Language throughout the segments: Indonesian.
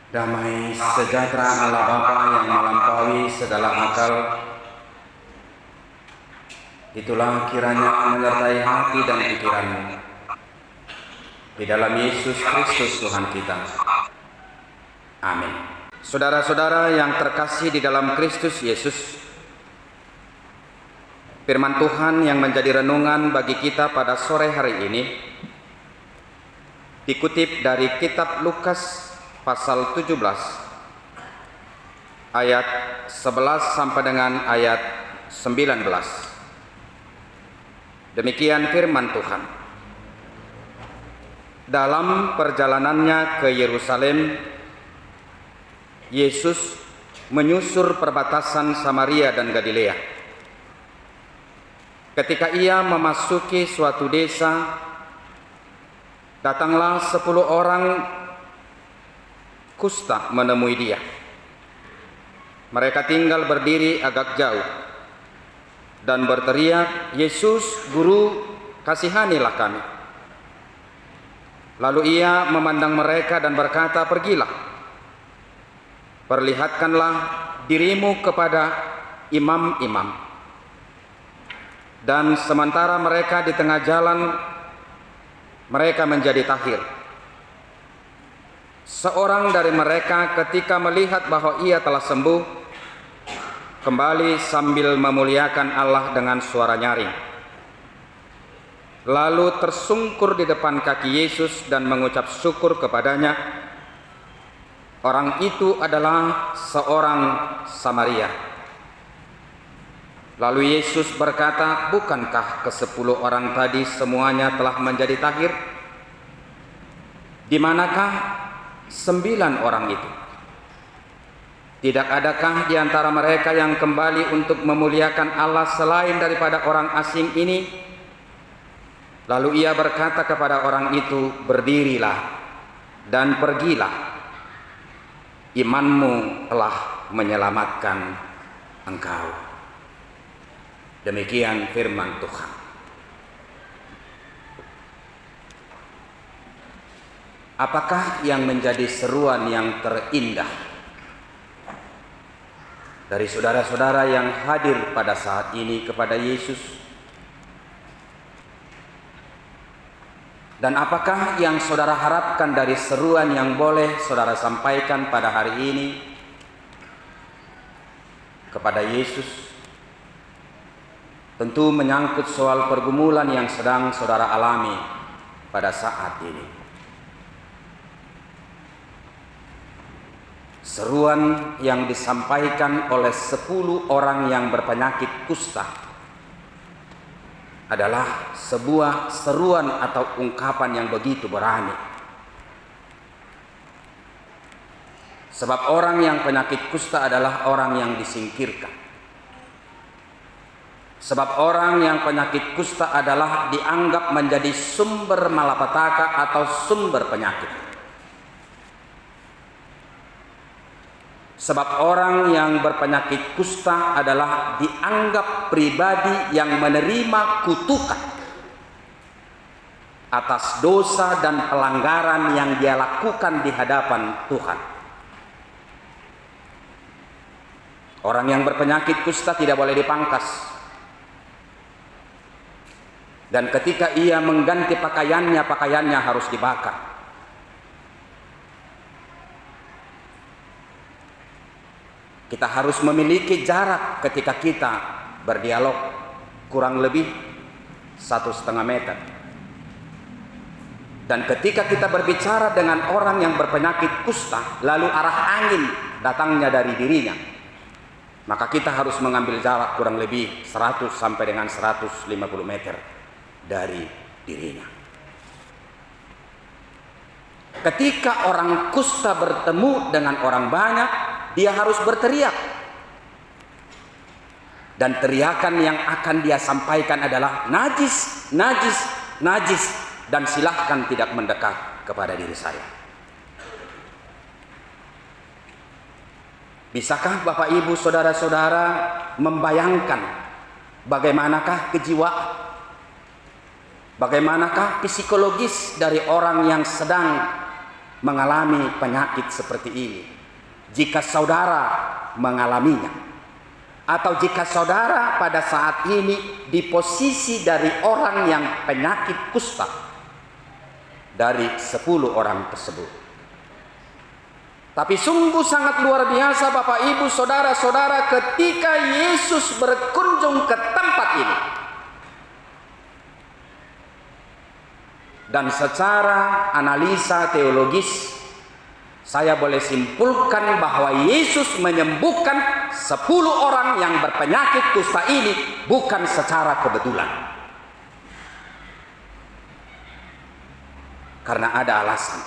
Damai sejahtera Allah Bapa yang melampaui segala akal, itulah kiranya menyertai hati dan pikiranmu. Di dalam Yesus Kristus Tuhan kita. Amin. Saudara-saudara yang terkasih di dalam Kristus Yesus, firman Tuhan yang menjadi renungan bagi kita pada sore hari ini dikutip dari kitab Lukas pasal 17 ayat 11 sampai dengan ayat 19. Demikian firman Tuhan. Dalam perjalanannya ke Yerusalem, Yesus menyusur perbatasan Samaria dan Galilea. Ketika ia memasuki suatu desa, datanglah 10 orang kusta menemui dia. Mereka tinggal berdiri agak jauh dan berteriak, "Yesus, Guru, kasihanilah kami." Lalu ia memandang mereka dan berkata, "Pergilah, perlihatkanlah dirimu kepada imam-imam." Dan sementara mereka di tengah jalan, mereka menjadi tahir. Seorang dari mereka ketika melihat bahwa ia telah sembuh, kembali sambil memuliakan Allah dengan suara nyaring. Lalu tersungkur di depan kaki Yesus dan mengucap syukur kepadanya. Orang itu adalah seorang Samaria. Lalu Yesus berkata, "Bukankah ke-10 orang tadi semuanya telah menjadi tahir? Di manakah 9 orang itu? Tidak adakah di antara mereka yang kembali untuk memuliakan Allah selain daripada orang asing ini?" Lalu ia berkata kepada orang itu, "Berdirilah dan pergilah. Imanmu telah menyelamatkan engkau." Demikian firman Tuhan. Apakah yang menjadi seruan yang terindah dari saudara-saudara yang hadir pada saat ini kepada Yesus? Dan apakah yang saudara harapkan dari seruan yang boleh saudara sampaikan pada hari ini kepada Yesus? Tentu menyangkut soal pergumulan yang sedang saudara alami pada saat ini. Seruan yang disampaikan oleh 10 orang yang berpenyakit kusta adalah sebuah seruan atau ungkapan yang begitu berani. Sebab orang yang penyakit kusta adalah orang yang disingkirkan. Sebab orang yang penyakit kusta adalah dianggap menjadi sumber malapetaka atau sumber penyakit. Sebab orang yang berpenyakit kusta adalah dianggap pribadi yang menerima kutukan atas dosa dan pelanggaran yang dia lakukan di hadapan Tuhan. Orang yang berpenyakit kusta tidak boleh dipangkas. Dan ketika ia mengganti pakaiannya harus dibakar. Kita harus memiliki jarak ketika kita berdialog, kurang lebih 1,5 meter. Dan ketika kita berbicara dengan orang yang berpenyakit kusta, lalu arah angin datangnya dari dirinya, maka kita harus mengambil jarak kurang lebih 100 sampai dengan 150 meter dari dirinya. Ketika orang kusta bertemu dengan orang banyak, dia harus berteriak. Dan teriakan yang akan dia sampaikan adalah, "Najis, najis, najis, dan silahkan tidak mendekat kepada diri saya." Bisakah Bapak Ibu saudara-saudara membayangkan bagaimanakah kejiwaan, bagaimanakah psikologis dari orang yang sedang mengalami penyakit seperti ini. Jika saudara mengalaminya, atau jika saudara pada saat ini di posisi dari orang yang penyakit kusta, dari 10 orang tersebut. Tapi sungguh sangat luar biasa Bapak Ibu Saudara-saudara, ketika Yesus berkunjung ke tempat ini. Dan secara analisa teologis, saya boleh simpulkan bahwa Yesus menyembuhkan 10 orang yang berpenyakit kusta ini bukan secara kebetulan. Karena ada alasan.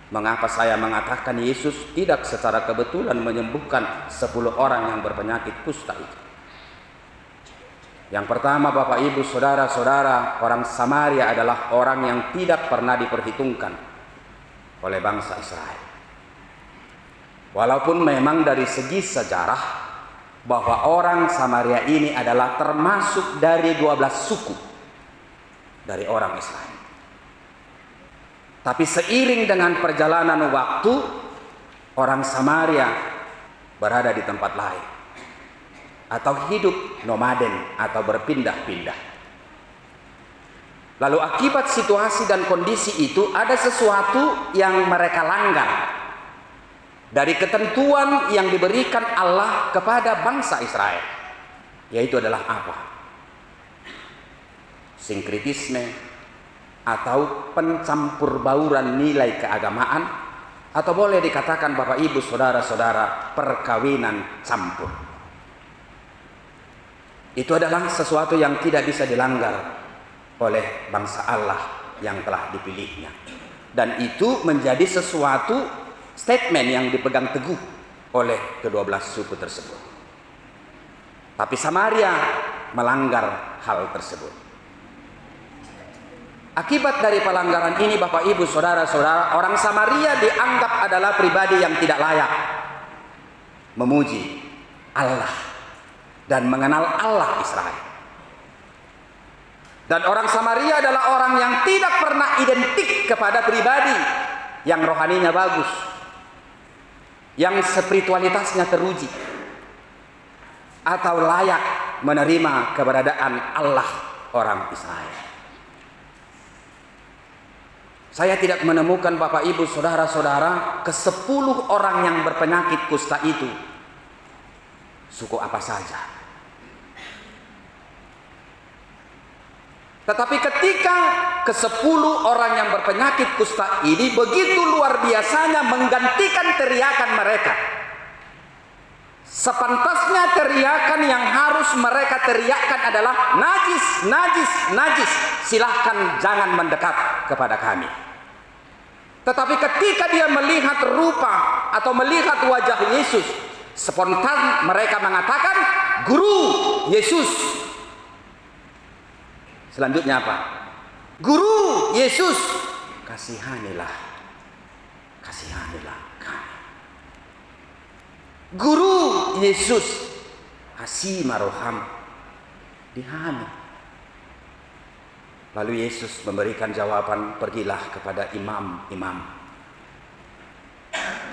Mengapa saya mengatakan Yesus tidak secara kebetulan menyembuhkan 10 orang yang berpenyakit kusta itu. Yang pertama Bapak Ibu Saudara-saudara, orang Samaria adalah orang yang tidak pernah diperhitungkan oleh bangsa Israel. Walaupun memang dari segi sejarah bahwa orang Samaria ini adalah termasuk dari 12 suku dari orang Israel. Tapi seiring dengan perjalanan waktu, orang Samaria berada di tempat lain atau hidup nomaden atau berpindah-pindah. Lalu akibat situasi dan kondisi itu ada sesuatu yang mereka langgar dari ketentuan yang diberikan Allah kepada bangsa Israel, yaitu adalah apa? Sinkretisme atau pencampur bauran nilai keagamaan, atau boleh dikatakan Bapak Ibu Saudara-saudara, perkawinan campur. Itu adalah sesuatu yang tidak bisa dilanggar oleh bangsa Allah yang telah dipilihnya. Dan itu menjadi sesuatu statement yang dipegang teguh oleh ke-12 suku tersebut. Tapi Samaria melanggar hal tersebut. Akibat dari pelanggaran ini Bapak Ibu Saudara-saudara, orang Samaria dianggap adalah pribadi yang tidak layak memuji Allah dan mengenal Allah Israel. Dan orang Samaria adalah orang yang tidak pernah identik kepada pribadi yang rohaninya bagus, yang spiritualitasnya teruji, atau layak menerima keberadaan Allah orang Israel. Saya tidak menemukan Bapak Ibu Saudara-saudara ke-10 orang yang berpenyakit kusta itu suku apa saja. Tetapi ketika ke-10 orang yang berpenyakit kusta ini begitu luar biasanya menggantikan teriakan mereka. Sepantasnya teriakan yang harus mereka teriakkan adalah najis, najis, najis. Silahkan jangan mendekat kepada kami. Tetapi ketika dia melihat rupa atau melihat wajah Yesus, spontan mereka mengatakan, Guru Yesus. Selanjutnya apa? Guru Yesus, kasihanilah kami. Guru Yesus, kasih maroham dihami. Lalu Yesus memberikan jawaban, pergilah kepada imam-imam.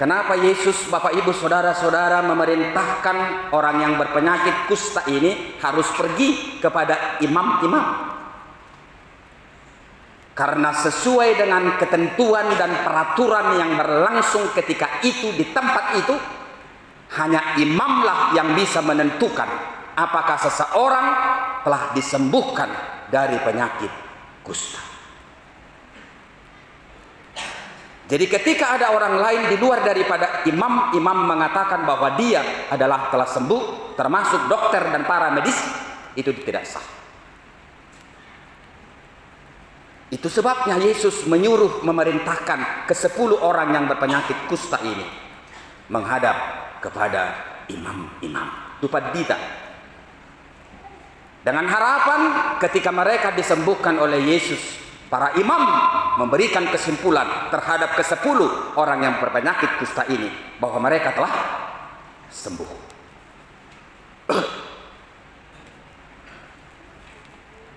Kenapa Yesus Bapak Ibu Saudara-saudara memerintahkan orang yang berpenyakit kusta ini harus pergi kepada imam-imam? Karena sesuai dengan ketentuan dan peraturan yang berlangsung ketika itu di tempat itu, hanya imamlah yang bisa menentukan apakah seseorang telah disembuhkan dari penyakit kusta. Jadi ketika ada orang lain di luar daripada imam mengatakan bahwa dia adalah telah sembuh, termasuk dokter dan para medis, itu tidak sah. Itu sebabnya Yesus menyuruh memerintahkan ke-10 orang yang berpenyakit kusta ini menghadap kepada imam-imam. Tupadita. Dengan harapan ketika mereka disembuhkan oleh Yesus, para imam memberikan kesimpulan terhadap ke-10 orang yang berpenyakit kusta ini bahwa mereka telah sembuh.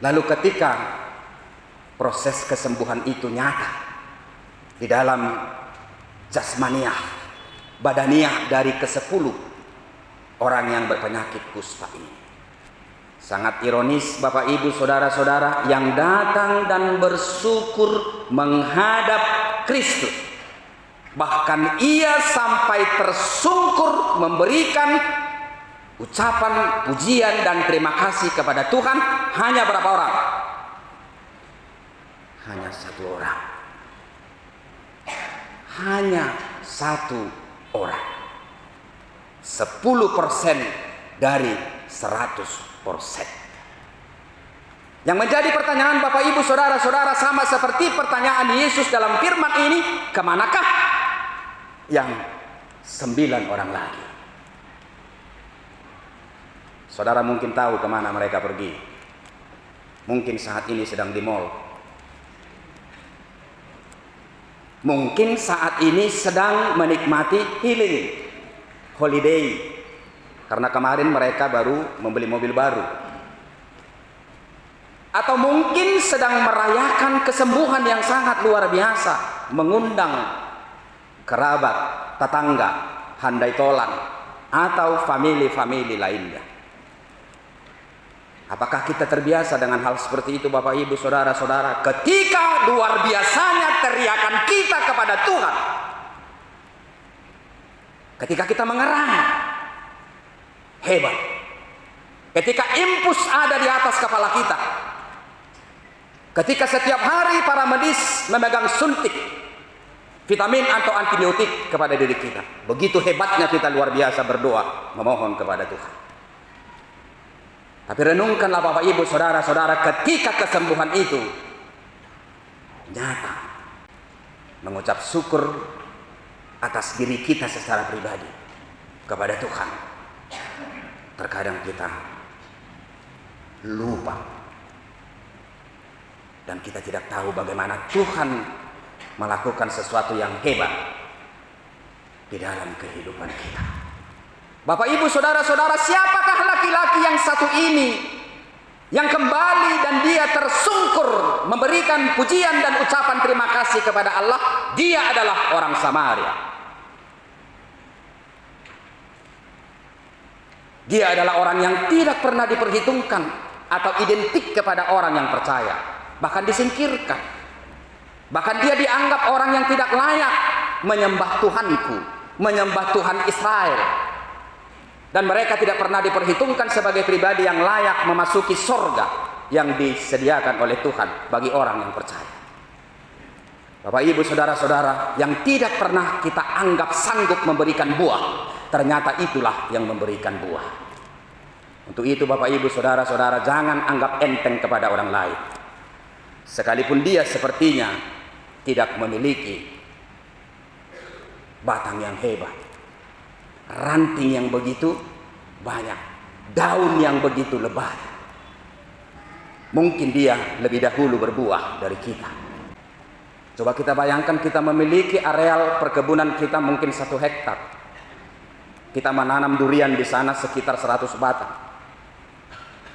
Lalu ketika proses kesembuhan itu nyata, di dalam jasmaniah, badaniah dari ke-10 orang yang berpenyakit kusta ini. Sangat ironis Bapak Ibu saudara-saudara, yang datang dan bersyukur menghadap Kristus. Bahkan ia sampai tersungkur memberikan ucapan pujian dan terima kasih kepada Tuhan. Hanya berapa orang? Hanya 1 orang. Hanya 1 orang. 10% dari 100%. Yang menjadi pertanyaan Bapak Ibu saudara-saudara sama seperti pertanyaan Yesus dalam firman ini, kemanakah yang 9 orang lagi? Saudara mungkin tahu kemana mereka pergi. Mungkin saat ini sedang di mall. Mungkin saat ini sedang menikmati healing, holiday. Karena kemarin mereka baru membeli mobil baru. Atau mungkin sedang merayakan kesembuhan yang sangat luar biasa. Mengundang kerabat, tetangga, handai tolan, atau famili-famili lainnya. Apakah kita terbiasa dengan hal seperti itu Bapak Ibu saudara-saudara? Ketika luar biasanya teriakan kita kepada Tuhan, ketika kita mengerang hebat, ketika impuls ada di atas kepala kita, ketika setiap hari para medis memegang suntik vitamin atau antibiotik kepada diri kita, begitu hebatnya kita luar biasa berdoa memohon kepada Tuhan. Tapi renungkanlah Bapak Ibu saudara-saudara, ketika kesembuhan itu nyata, mengucap syukur atas diri kita secara pribadi kepada Tuhan, terkadang kita lupa dan kita tidak tahu bagaimana Tuhan melakukan sesuatu yang hebat di dalam kehidupan kita. Bapak Ibu saudara-saudara, siapakah laki-laki yang satu ini yang kembali dan dia tersungkur memberikan pujian dan ucapan terima kasih kepada Allah? Dia adalah orang Samaria. Dia adalah orang yang tidak pernah diperhitungkan atau identik kepada orang yang percaya, bahkan disingkirkan. Bahkan dia dianggap orang yang tidak layak menyembah Tuhanku, menyembah Tuhan Israel. Dan mereka tidak pernah diperhitungkan sebagai pribadi yang layak memasuki surga yang disediakan oleh Tuhan bagi orang yang percaya. Bapak Ibu saudara-saudara, yang tidak pernah kita anggap sanggup memberikan buah, ternyata itulah yang memberikan buah. Untuk itu Bapak Ibu saudara-saudara, jangan anggap enteng kepada orang lain. Sekalipun dia sepertinya tidak memiliki batang yang hebat, ranting yang begitu banyak, daun yang begitu lebat. Mungkin dia lebih dahulu berbuah dari kita. Coba kita bayangkan, kita memiliki areal perkebunan kita mungkin 1 hektar. Kita menanam durian di sana sekitar 100 batang.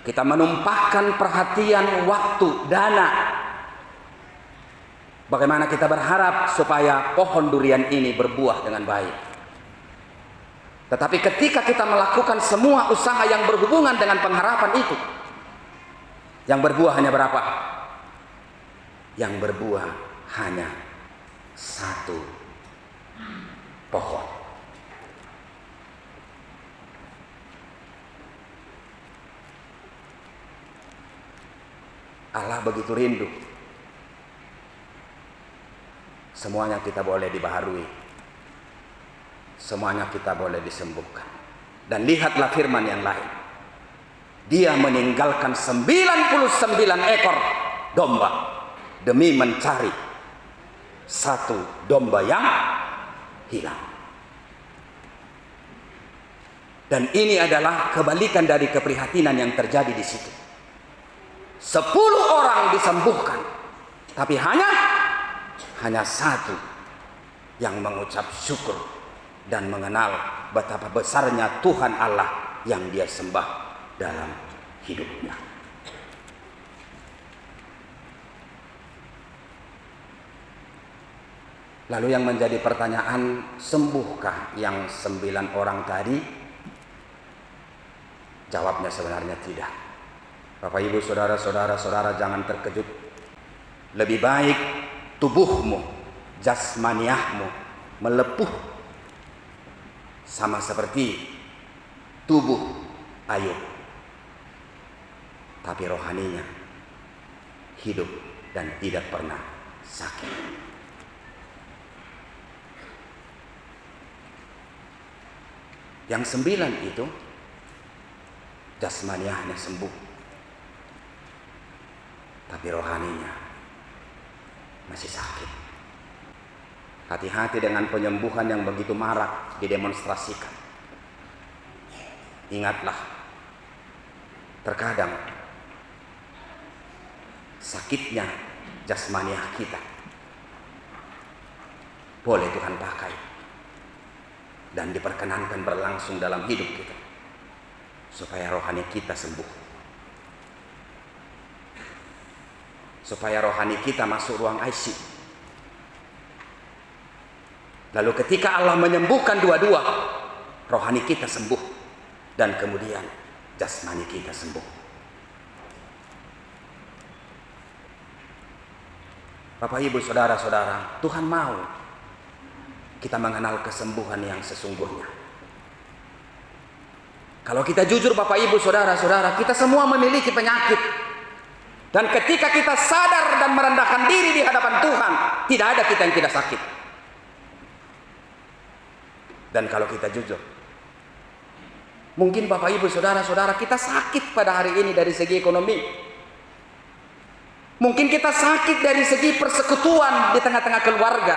Kita menumpahkan perhatian, waktu, dana. Bagaimana kita berharap supaya pohon durian ini berbuah dengan baik. Tetapi ketika kita melakukan semua usaha yang berhubungan dengan pengharapan itu, yang berbuah hanya berapa? Yang berbuah hanya 1 pohon. Allah begitu rindu. Semuanya kita boleh dibaharui. Semuanya kita boleh disembuhkan. Dan lihatlah firman yang lain. Dia meninggalkan 99 ekor domba demi mencari 1 domba yang hilang. Dan ini adalah kebalikan dari keprihatinan yang terjadi di situ. 10 orang disembuhkan, tapi hanya 1 yang mengucap syukur dan mengenal betapa besarnya Tuhan Allah yang dia sembah dalam hidupnya. Lalu yang menjadi pertanyaan, sembuhkah yang 9 orang tadi? Jawabnya sebenarnya tidak. Bapak Ibu saudara jangan terkejut. Lebih baik tubuhmu, jasmaniahmu melepuh sama seperti tubuh Ayub, tapi rohaninya hidup dan tidak pernah sakit. Yang 9 itu jasmaniahnya sembuh, tapi rohaninya masih sakit. Hati-hati dengan penyembuhan yang begitu marak didemonstrasikan. Ingatlah, terkadang sakitnya jasmaniah kita boleh Tuhan pakai dan diperkenankan berlangsung dalam hidup kita, supaya rohani kita sembuh, supaya rohani kita masuk ruang ICU. Lalu ketika Allah menyembuhkan dua-dua, rohani kita sembuh dan kemudian jasmani kita sembuh. Bapak Ibu saudara-saudara, Tuhan mau kita mengenal kesembuhan yang sesungguhnya. Kalau kita jujur Bapak Ibu saudara-saudara, kita semua memiliki penyakit. Dan ketika kita sadar dan merendahkan diri di hadapan Tuhan, tidak ada kita yang tidak sakit. Dan kalau kita jujur, mungkin Bapak Ibu saudara-saudara kita sakit pada hari ini dari segi ekonomi. Mungkin kita sakit dari segi persekutuan di tengah-tengah keluarga.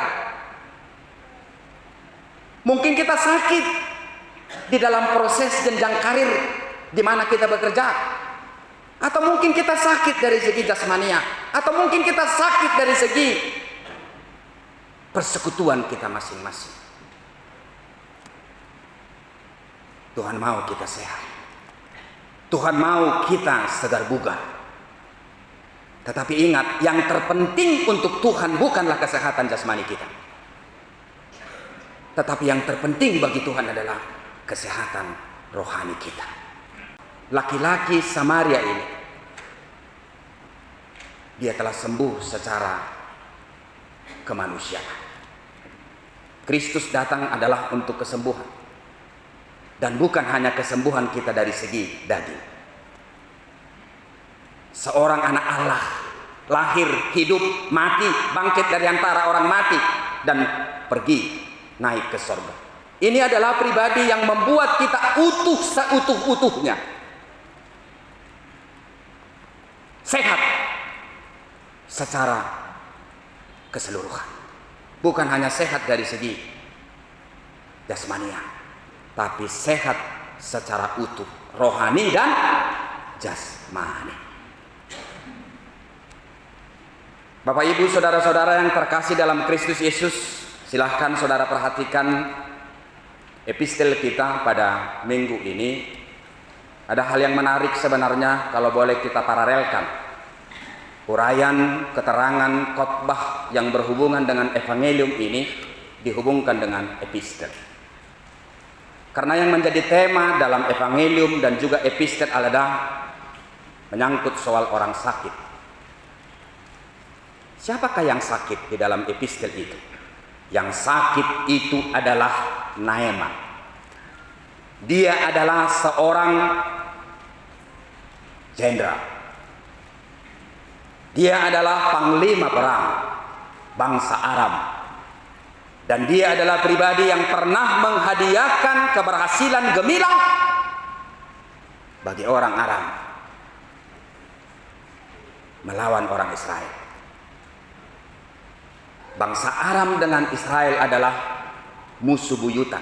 Mungkin kita sakit di dalam proses jenjang karir di mana kita bekerja. Atau mungkin kita sakit dari segi jasmania. Atau mungkin kita sakit dari segi persekutuan kita masing-masing. Tuhan mau kita sehat. Tuhan mau kita segar bugar. Tetapi ingat, yang terpenting untuk Tuhan bukanlah kesehatan jasmani kita. Tetapi yang terpenting bagi Tuhan adalah kesehatan rohani kita. Laki-laki Samaria ini, dia telah sembuh secara kemanusiaan. Kristus datang adalah untuk kesembuhan. Dan bukan hanya kesembuhan kita dari segi daging. Seorang anak Allah lahir, hidup, mati, bangkit dari antara orang mati dan pergi naik ke surga. Ini adalah pribadi yang membuat kita utuh seutuh-utuhnya. Sehat secara keseluruhan. Bukan hanya sehat dari segi jasmania, tapi sehat secara utuh, rohani dan jasmani. Bapak Ibu saudara-saudara yang terkasih dalam Kristus Yesus, silahkan saudara perhatikan epistel kita pada minggu ini. Ada hal yang menarik sebenarnya kalau boleh kita paralelkan. Uraian keterangan khotbah yang berhubungan dengan evangelium ini dihubungkan dengan epistel. Karena yang menjadi tema dalam evangelium dan juga epistel adalah menyangkut soal orang sakit. Siapakah yang sakit di dalam epistel itu? Yang sakit itu adalah Naeman. Dia adalah seorang jenderal. Dia adalah panglima perang bangsa Aram. Dan dia adalah pribadi yang pernah menghadiahkan keberhasilan gemilang bagi orang Aram melawan orang Israel. Bangsa Aram dengan Israel adalah musuh buyutan.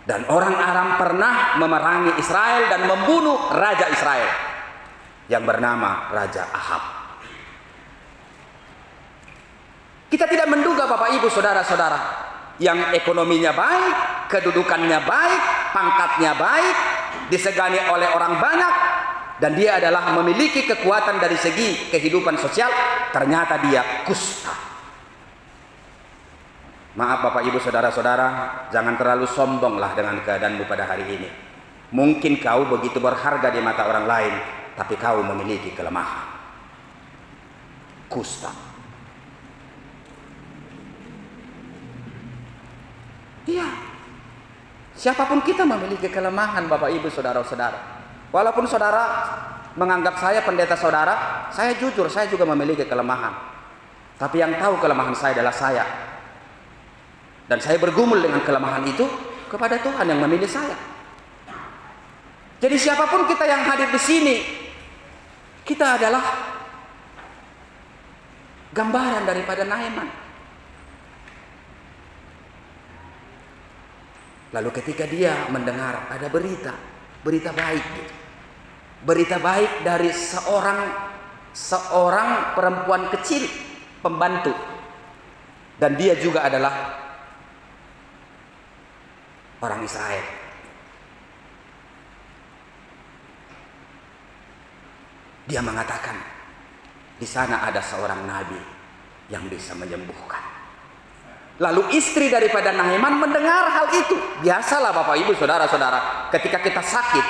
Dan orang Aram pernah memerangi Israel dan membunuh Raja Israel yang bernama Raja Ahab. Kita tidak menduga Bapak Ibu saudara-saudara, yang ekonominya baik, kedudukannya baik, pangkatnya baik, disegani oleh orang banyak, dan dia adalah memiliki kekuatan dari segi kehidupan sosial, ternyata dia kusta. Maaf Bapak Ibu Saudara-saudara, jangan terlalu sombonglah dengan keadaanmu pada hari ini. Mungkin kau begitu berharga di mata orang lain, tapi kau memiliki kelemahan. Kusta. Iya. Siapapun kita memiliki kelemahan Bapak Ibu Saudara-saudara. Walaupun saudara menganggap saya pendeta saudara, saya jujur, saya juga memiliki kelemahan. Tapi yang tahu kelemahan saya adalah saya. Dan saya bergumul dengan kelemahan itu kepada Tuhan yang memilih saya. Jadi siapapun kita yang hadir di sini, kita adalah gambaran daripada Naaman. Lalu ketika dia mendengar ada berita baik gitu. Berita baik dari seorang perempuan kecil, pembantu. Dan dia juga adalah orang Israel. Dia mengatakan, di sana ada seorang nabi yang bisa menyembuhkan. Lalu istri daripada Naaman mendengar hal itu. Biasalah Bapak Ibu Saudara-saudara, ketika kita sakit,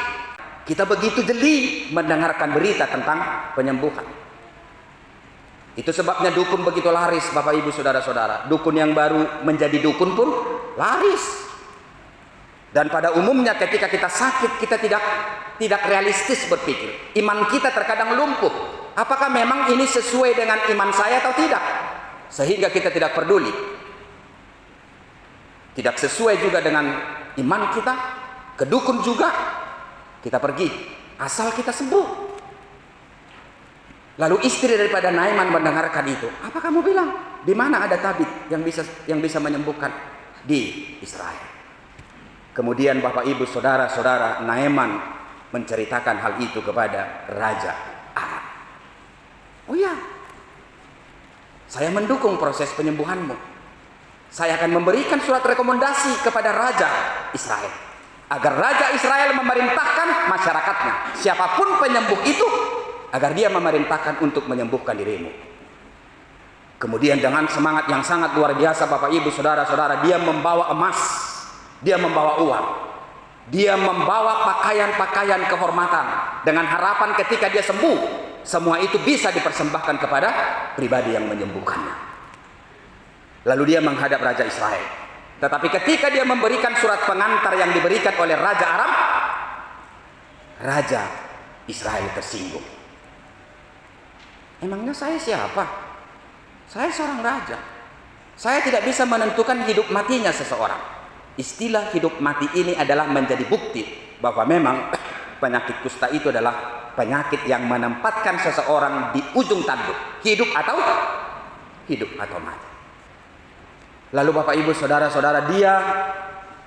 kita begitu jeli mendengarkan berita tentang penyembuhan. Itu sebabnya dukun begitu laris Bapak Ibu Saudara-saudara. Dukun yang baru menjadi dukun pun laris. Dan pada umumnya ketika kita sakit, kita tidak realistis berpikir. Iman kita terkadang lumpuh. Apakah memang ini sesuai dengan iman saya atau tidak? Sehingga kita tidak peduli. Tidak sesuai juga dengan iman kita. Ke dukun juga kita pergi, asal kita sembuh. Lalu istri daripada Naaman mendengarkan itu. Apa kamu bilang? Di mana ada tabib yang bisa menyembuhkan? Di Israel. Kemudian Bapak Ibu Saudara-saudara, Naaman menceritakan hal itu kepada Raja Aram. Oh ya, saya mendukung proses penyembuhanmu. Saya akan memberikan surat rekomendasi kepada Raja Israel, agar Raja Israel memerintahkan masyarakatnya, siapapun penyembuh itu, agar dia memerintahkan untuk menyembuhkan dirimu. Kemudian dengan semangat yang sangat luar biasa Bapak Ibu Saudara-saudara, dia membawa emas, dia membawa uang, dia membawa pakaian-pakaian kehormatan, dengan harapan ketika dia sembuh, semua itu bisa dipersembahkan kepada pribadi yang menyembuhkannya. Lalu dia menghadap Raja Israel. Tetapi ketika dia memberikan surat pengantar yang diberikan oleh Raja Aram, Raja Israel tersinggung. Emangnya saya siapa? Saya seorang raja. Saya tidak bisa menentukan hidup matinya seseorang. Istilah hidup mati ini ati menjadi bukti bahwa memang penyakit kusta itu adalah penyakit yang menempatkan seseorang di ujung tanduk, hidup atau mati. Lalu Bapak Ibu Saudara-saudara, dia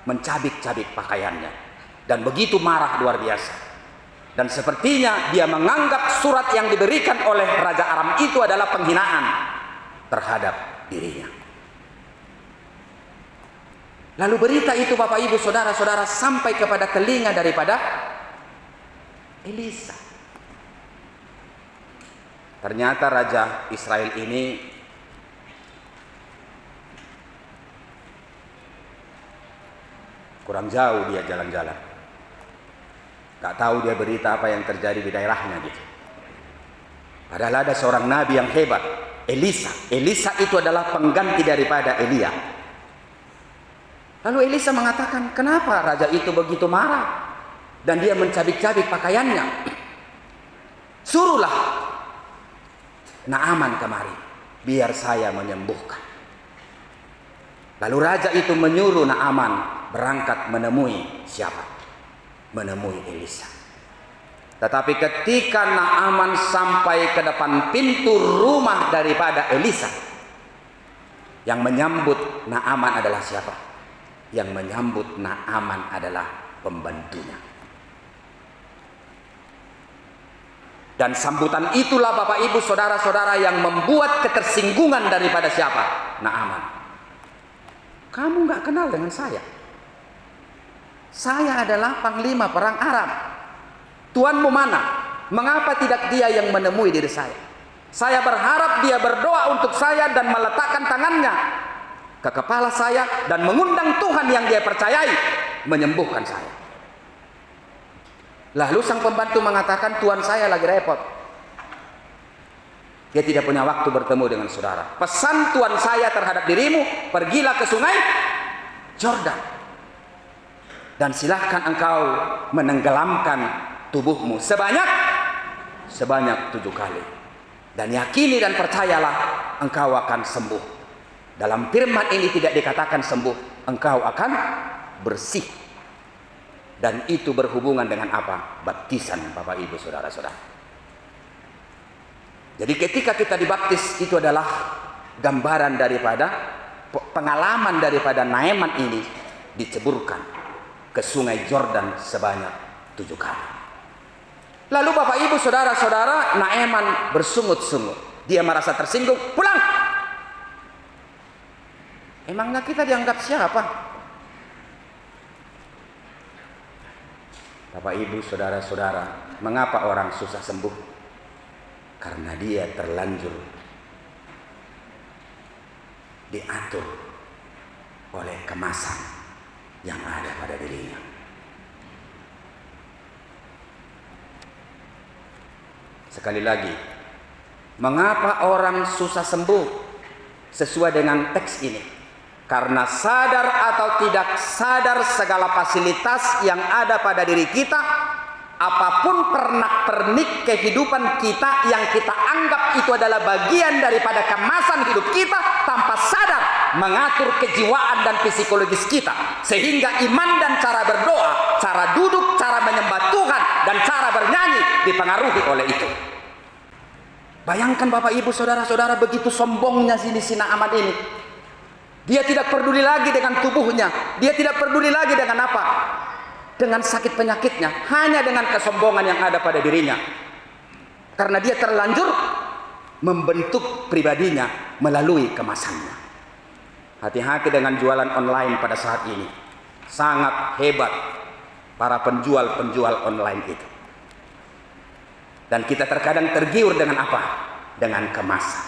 mencabik-cabik pakaiannya dan begitu marah luar biasa. Dan sepertinya dia menganggap surat yang diberikan oleh Raja Aram itu adalah penghinaan terhadap dirinya. Lalu berita itu Bapak Ibu Saudara-saudara sampai kepada telinga daripada Elisa. Ternyata Raja Israel ini kurang jauh dia jalan-jalan. Gak tahu dia berita apa yang terjadi di daerahnya gitu. Padahal ada seorang nabi yang hebat, Elisa. Elisa itu adalah pengganti daripada Elia. Lalu Elisa mengatakan, kenapa raja itu begitu marah? Dan dia mencabik-cabik pakaiannya. Suruhlah Naaman kemari, biar saya menyembuhkan. Lalu raja itu menyuruh Naaman berangkat menemui siapa? Menemui Elisa. Tetapi ketika Naaman sampai ke depan pintu rumah daripada Elisa, yang menyambut Naaman adalah siapa? Yang menyambut Naaman adalah pembantunya. Dan sambutan itulah Bapak Ibu Saudara-saudara yang membuat ketersinggungan daripada siapa? Naaman. Kamu gak kenal dengan saya. Saya adalah panglima perang Aram. Tuanmu mana? Mengapa tidak dia yang menemui diri saya? Saya berharap dia berdoa untuk saya dan meletakkan tangannya. ke kepala saya dan mengundang Tuhan yang dia percayai menyembuhkan saya. Lalu sang pembantu mengatakan, tuan saya lagi repot. Dia tidak punya waktu bertemu dengan saudara. Pesan tuan saya terhadap dirimu, pergilah ke sungai Jordan dan silahkan engkau menenggelamkan tubuhmu sebanyak 7 kali. Dan yakini dan percayalah engkau akan sembuh. Dalam firman ini tidak dikatakan sembuh, engkau akan bersih. Dan itu berhubungan dengan apa? Baptisan, Bapak Ibu Saudara-saudara. Jadi ketika kita dibaptis, itu adalah gambaran daripada pengalaman daripada Naaman ini diceburkan ke sungai Jordan sebanyak 7 kali. Lalu Bapak Ibu Saudara-saudara, Naaman bersungut-sungut. Dia merasa tersinggung, pulang. Emangnya kita dianggap siapa? Bapak Ibu Saudara-saudara, mengapa orang susah sembuh? Karena dia terlanjur diatur oleh kemasan yang ada pada dirinya. Sekali lagi, mengapa orang susah sembuh? Sesuai dengan teks ini, karena sadar atau tidak sadar segala fasilitas yang ada pada diri kita, apapun pernak-pernik kehidupan kita yang kita anggap itu adalah bagian daripada kemasan hidup kita, tanpa sadar mengatur kejiwaan dan psikologis kita, sehingga iman dan cara berdoa, cara duduk, cara menyembah Tuhan, dan cara bernyanyi dipengaruhi oleh itu. Bayangkan Bapak Ibu Saudara-saudara, begitu sombongnya si Naaman ini. Dia tidak peduli lagi dengan tubuhnya, dia tidak peduli lagi dengan apa? Dengan sakit penyakitnya, hanya dengan kesombongan yang ada pada dirinya. Karena dia terlanjur membentuk pribadinya melalui kemasannya. Hati-hati dengan jualan online pada saat ini. Sangat hebat para penjual-penjual online itu. Dan kita terkadang tergiur dengan apa? Dengan kemasan.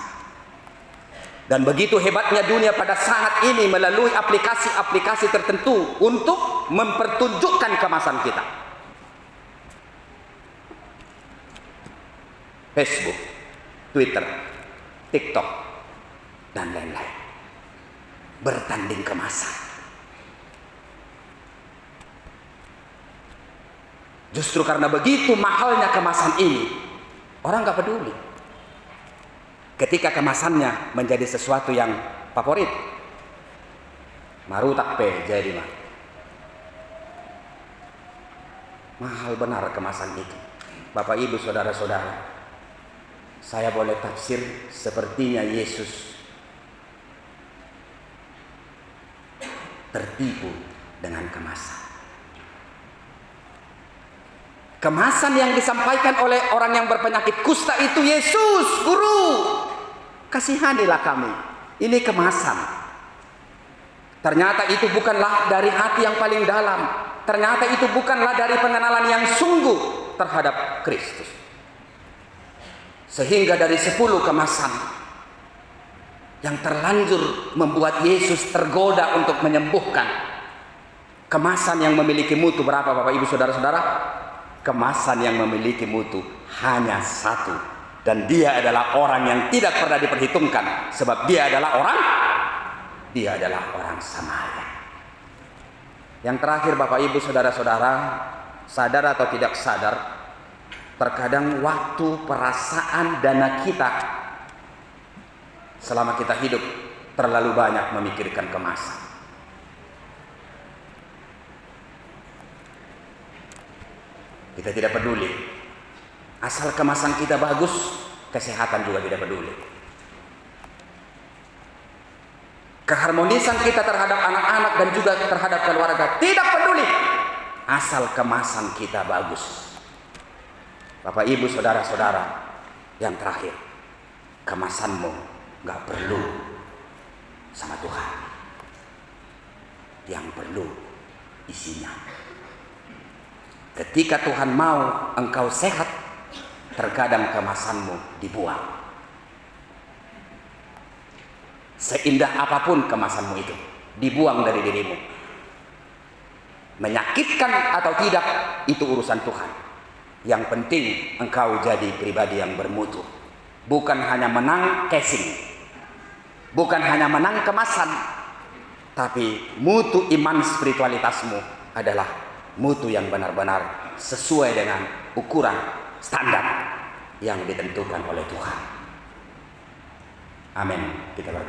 Dan begitu hebatnya dunia pada saat ini melalui aplikasi-aplikasi tertentu untuk mempertunjukkan kemasan kita. Facebook, Twitter, TikTok, dan lain-lain. Bertanding kemasan. Justru karena begitu mahalnya kemasan ini, orang gak peduli. Ketika kemasannya menjadi sesuatu yang favorit, marutak pe jadi mah. Mahal benar kemasan itu. Bapak Ibu Saudara-saudara, saya boleh tafsir sepertinya Yesus tertipu dengan kemasan. Kemasan yang disampaikan oleh orang yang berpenyakit kusta itu, Yesus, Guru, kasihanilah kami. Ini kemasan. Ternyata itu bukanlah dari hati yang paling dalam. Ternyata itu bukanlah dari pengenalan yang sungguh terhadap Kristus. Sehingga dari 10 kemasan yang terlanjur membuat Yesus tergoda untuk menyembuhkan, kemasan yang memiliki mutu berapa Bapak Ibu Saudara-saudara? Kemasan yang memiliki mutu hanya 1. Dan dia adalah orang yang tidak pernah diperhitungkan, sebab dia adalah orang Samaria. Yang terakhir Bapak Ibu Saudara-saudara, sadar atau tidak sadar, terkadang waktu, perasaan, dana kita selama kita hidup terlalu banyak memikirkan kemasan. Kita tidak peduli. Asal kemasan kita bagus, kesehatan juga tidak peduli. Keharmonisan kita terhadap anak-anak dan juga terhadap keluarga tidak peduli. Asal kemasan kita bagus. Bapak Ibu Saudara-saudara, yang terakhir, kemasanmu gak perlu sama Tuhan. Yang perlu isinya. Ketika Tuhan mau engkau sehat, terkadang kemasanmu dibuang. Seindah apapun kemasanmu itu, dibuang dari dirimu. Menyakitkan atau tidak, itu urusan Tuhan. Yang penting engkau jadi pribadi yang bermutu. Bukan hanya menang casing, bukan hanya menang kemasan, tapi mutu iman spiritualitasmu adalah mutu yang benar-benar sesuai dengan ukuran standar yang ditentukan oleh Tuhan. Amin. Kita berdoa.